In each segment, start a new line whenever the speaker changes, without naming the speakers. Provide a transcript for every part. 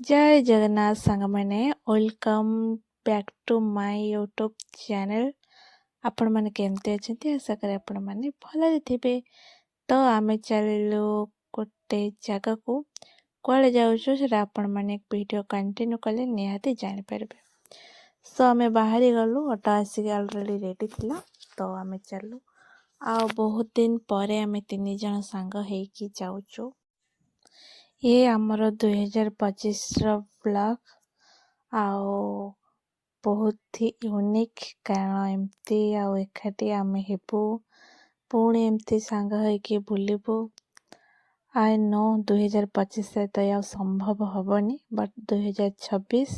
जय जगन्नाथ सांगमाने welcome back to my YouTube channel. आपण माने केमते अछंती आशा करे आपण माने भलरे थिबे। तो आमे चललो गोटे जगह को कुआले जाउछु सेटा आपण माने वीडियो कंटिन्यू कले निहाती जानि परबे। सो आमे बाहरी गलु ऑटो आसी ऑलरेडी रेडी थिला तो आमे चलु आ बहुत दिन परे आमे तीन जण सांग हेकी जाउछु। ये आमर 2025 ब्लॉग आओ बहुत ही यूनिक कारण एमती आउ एकाठी आमे हेबू पुणी एमती सांग होइकी बुलिबू। आई नो 2025 से तो या संभव हबनी बट 2026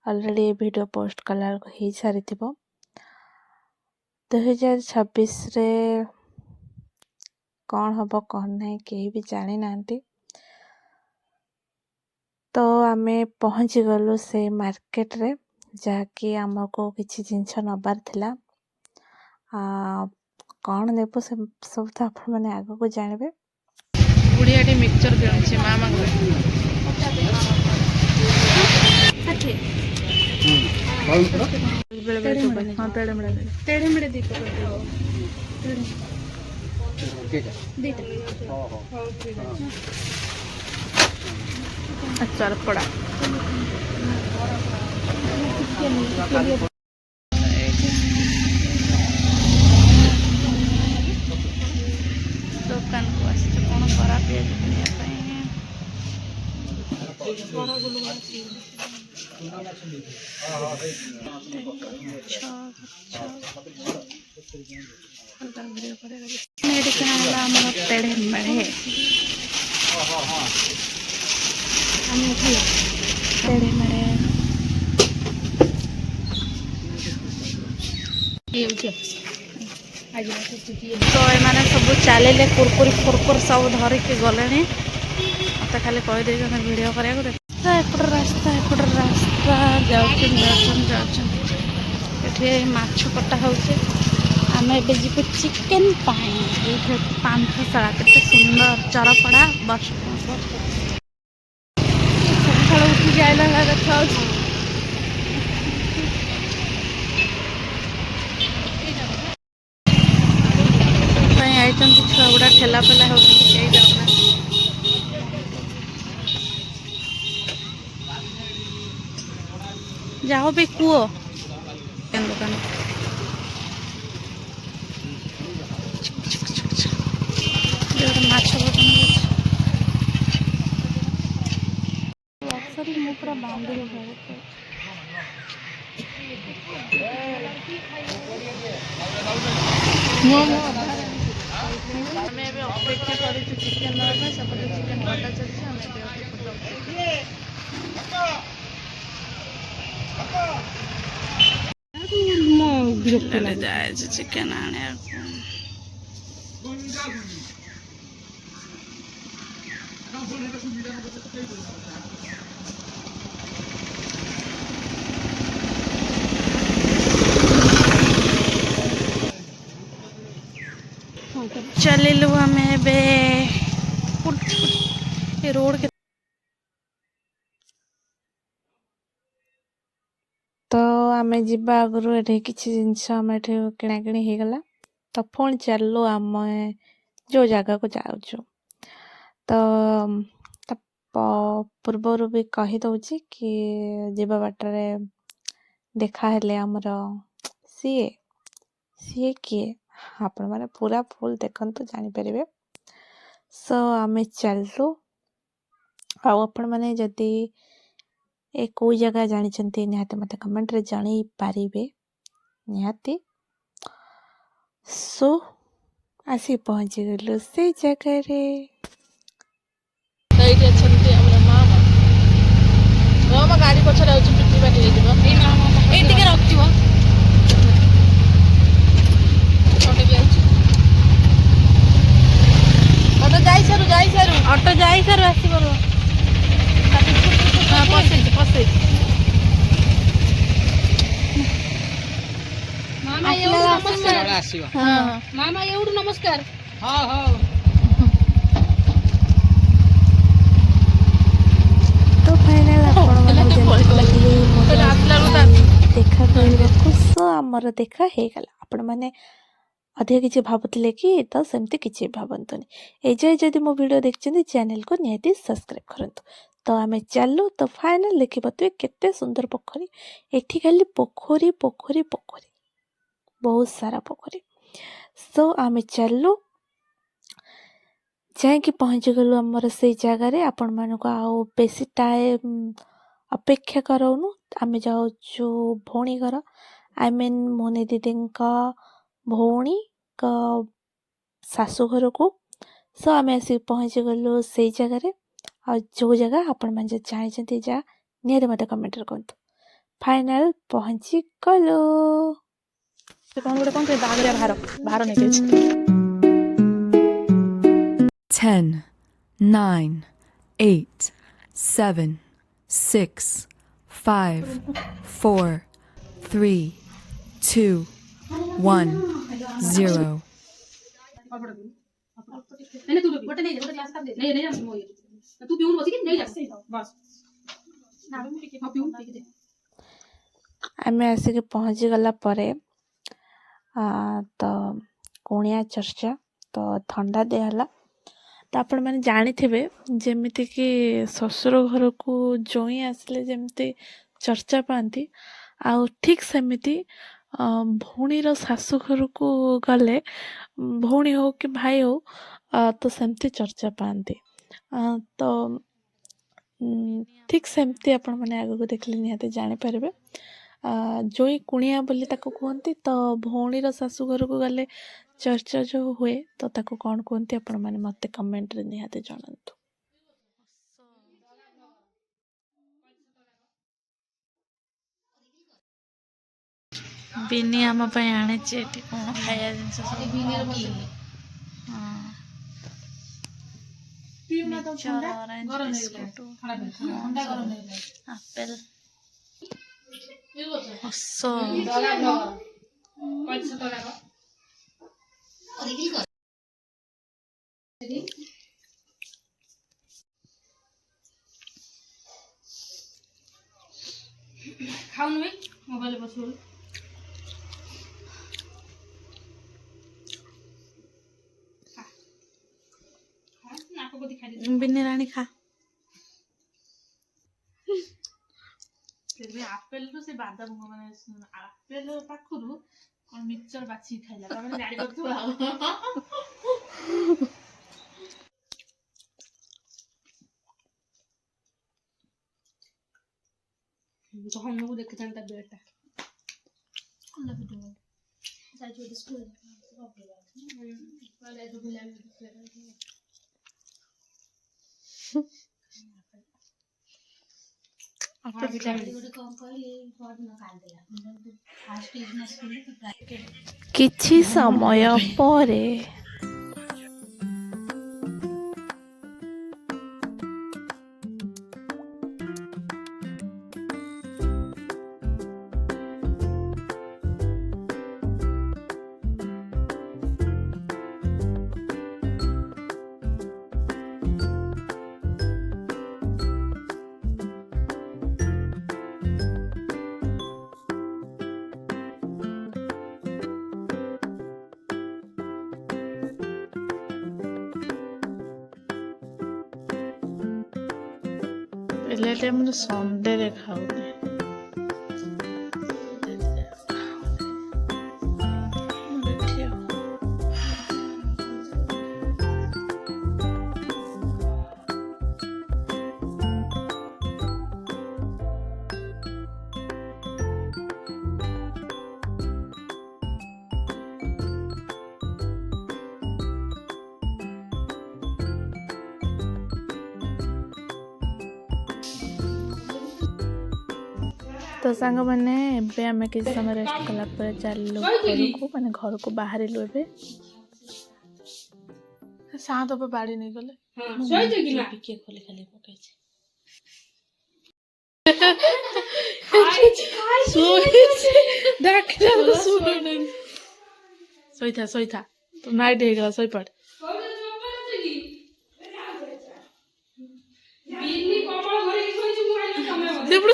ऑलरेडी वीडियो पोस्ट कला हो सारी 2026 रे कौन हम कौन नहीं कहीं भी जानी नांती। तो आमे पहुँची गलु से मार्केट रे जहाँकि आमको किसी जिनस नबार थिला। कौन नेबो सब तो आप मैंने आग को जानबे।
बुढ़ियाटी मिक्सचर किणुछि मामा को हाँ पेड़े मेड़े दी अचार पड़ा दुकान को आस कौन बरा पिज पेड़े मेड़े पेड़े मेड़े तो एमाने सब चलिले कुरकुरी फुरकुर सब धरिकी गले मत खाली कहीदे भिडियो कर रास्ता ये माछ कटा हो आम ए जीव चिकेन पांथशाला के सुंदर चरपड़ा बस सब उठी जाइला देखा छुआ गुड़ा ठेला पेला हो जाओ भी कुओ दुकान माछ मु पूरा बांधी अपेक्षा कर चिकेन सेपटे चिकेन कटा चलते जाए चिकेन आने चलिलु आम रोड के
तो आमे जिबा आगु ये किसी जिनस आम किणाकिणी हो गला तो पुणी चलु आम जो जगह को जाऊँ। तो पूर्वर भी कही दउची कि जीवा बाटरे देखा हेले आमर सीए सीए किए आपण माने पूरा फुल देखंतु जानि परिबे। सो आमे चललु आपण माने जदि ए को जगह जानी निहाती मत कमेंट रे जानी पारिबे निहाती। सो आसी पहुंची गलु से जगह रे
मामा गाड़ी पछरे होची पिटी बाटी हे जबो ए मामा ए टिके रखथिबो छोटे भी आछि ऑटो जाई सारू आसी बरो हां पसे मामा एवढू नमस्कार आसीबो हां मामा एवढू नमस्कार हां हां
तो फाइनल आमर देखा हो गला। आपण मैंने अधिक किसी भावुले कि तो सेमती किसी भावतुनि एजाए जदि मो वीडियो देखते चैनल को निहाती सब्सक्राइब करंतु। तो आम चलु तो फाइनल देखी पारे केते सुंदर पोखरी। एठी खाली पोखरी पोखरी पोखरी बहुत सारा पोखरी। सो आम चलु जाकि पहुँची गलु आमर से जगार। आपण मानक आउ बेसी टाइम अपेक्षा कराऊनु। आम जाऊँ भौणी घर आई मीन मोनी दीदी भौणी का शाशु घर को। सो आम आसिक पहुँची गलु से जगार। आ जो जगह आपण मैंने जानते जा निहत मत कमेंट करंतु। फाइनल पहुँची गलु कौन गोटे कौन बागरिया भार भार नहीं
10, 9, 8, 7, 6, 5, 4, 3, 2, 1, 0.
आम आसिक पहुँची गला परे तो कुणिया चर्चा तो थंडा दिहला। तो आपण मैंने जानी जमीती कि ससुर घर को जोई आसले जमती चर्चा पाती आउ ठीक सेमिति भौणीर शाशु घर को गले भौणी हो कि भाई हो तो सेमती चर्चा पाती। तो ठीक सेमती आपण मैंने आगे को देखले निहाती जानीपर जोई कुणिया बोली ताको कहती। तो भौणीर शाशु घर को गले चर्चा जो हुए तो ताको कौन कहती आपण मैंने मत कमेंट रे निहाती जणातु।
बिनी आम आने कौन खाया जिनस आपेल
खाऊन मोबाइल बस
बिनी रानी खा
आपेल से बादाम माने आपेल पाखरु कौन मिक्सचर बाछी खाइला तमे गाड़ी पकड़ तो हम लोग देख जानता बेटा कौन वीडियो जाई जो स्कूल वाले जो बुला
किछि समय परे
टाइम संडे रे खाऊ तो सांग मैंने एबे आमे किसी समय रेस्ट कला पर चलु घर को माने घर को बाहर लु एबे साथ पे बाड़ी नहीं गले
सोई जे कि ना
के खोले खाली पकाई सोई था तो नाइट हेगा सोई पड़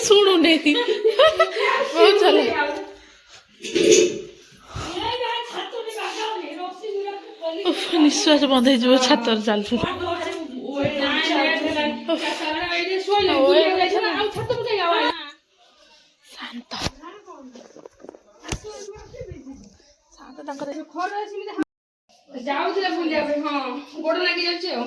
शुणु नहीं बहुत चले
ନିଶ୍ୱାସ ବନ୍ଦ ହେଇଯିବ ଛାତରେ ଚାଲୁଥିଲା। ଶାନ୍ତ ଶାନ୍ତ ତାଙ୍କର
ଯାଉଥିଲେ ବୁଲିବା ପାଇଁ। ହଁ ଗୋଡ ଲାଗି ଯାଉଛି ଆଉ।